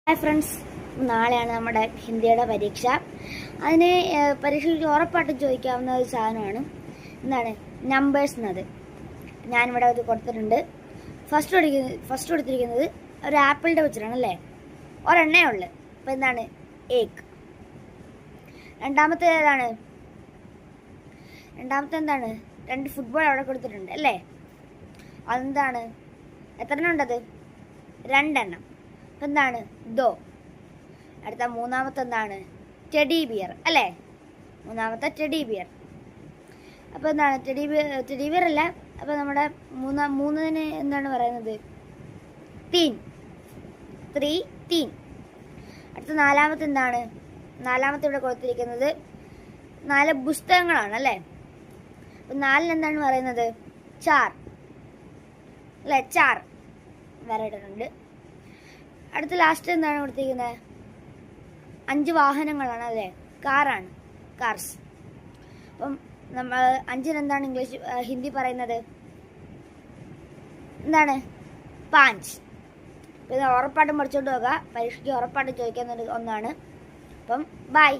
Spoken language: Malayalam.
ഹായ് ഫ്രണ്ട്സ്, നാളെയാണ് നമ്മുടെ ഹിന്ദിയുടെ പരീക്ഷ. അതിന് പരീക്ഷയ്ക്ക് ഉറപ്പായിട്ടും ചോദിക്കാവുന്ന ഒരു സാധനമാണ് എന്താണ് നമ്പേഴ്സ് എന്നത്. ഞാനിവിടെ അത് കൊടുത്തിട്ടുണ്ട്. ഫസ്റ്റ് കൊടുത്തിരിക്കുന്നത് ഒരു ആപ്പിളിൻ്റെ പിക്ചറാണ് അല്ലേ, ഒരെണ്ണേ ഉള്ളു. അപ്പോൾ എന്താണ് ഏക്ക്. രണ്ടാമത്തെ എന്താണ് രണ്ട് ഫുട്ബോൾ അവിടെ കൊടുത്തിട്ടുണ്ട് അല്ലേ. അതെന്താണ്, എത്ര എണ്ണം ഉണ്ടത്? രണ്ടെണ്ണം. അപ്പം എന്താണ് ദോ. അടുത്ത മൂന്നാമത്തെ എന്താണ് ടെഡി ബിയർ അല്ലേ, മൂന്നാമത്തെ ടെഡി ബിയർ. അപ്പോൾ എന്താണ് ടെഡി ബിയർ അല്ല. അപ്പോൾ നമ്മുടെ മൂന്നിന് എന്താണ് പറയുന്നത്? തീൻ. തീൻ. അടുത്ത നാലാമത്തെ എന്താണ്? നാലാമത്തെ ഇവിടെ കൊടുത്തിരിക്കുന്നത് 4 പുസ്തകങ്ങളാണ് അല്ലേ. അപ്പം 4 എന്താണ് പറയുന്നത്? ചാർ അല്ലേ, ചാർ വേറെ ഇട്ടിട്ടുണ്ട്. അടുത്ത ലാസ്റ്റ് എന്താണ് കൊടുത്തിരിക്കുന്നത്? 5 വാഹനങ്ങളാണ് അല്ലേ, കാറാണ്, കാർസ്. അപ്പം നമ്മൾ 5 എന്താണ് ഹിന്ദി പറയുന്നത്? എന്താണ്? 5. അപ്പം ഇത് ഉറപ്പായിട്ടും പഠിച്ചുകൊണ്ട് പോവുക. പരീക്ഷയ്ക്ക് ഉറപ്പായിട്ടും ചോദിക്കുന്ന ഒന്നാണ്. അപ്പം ബൈ.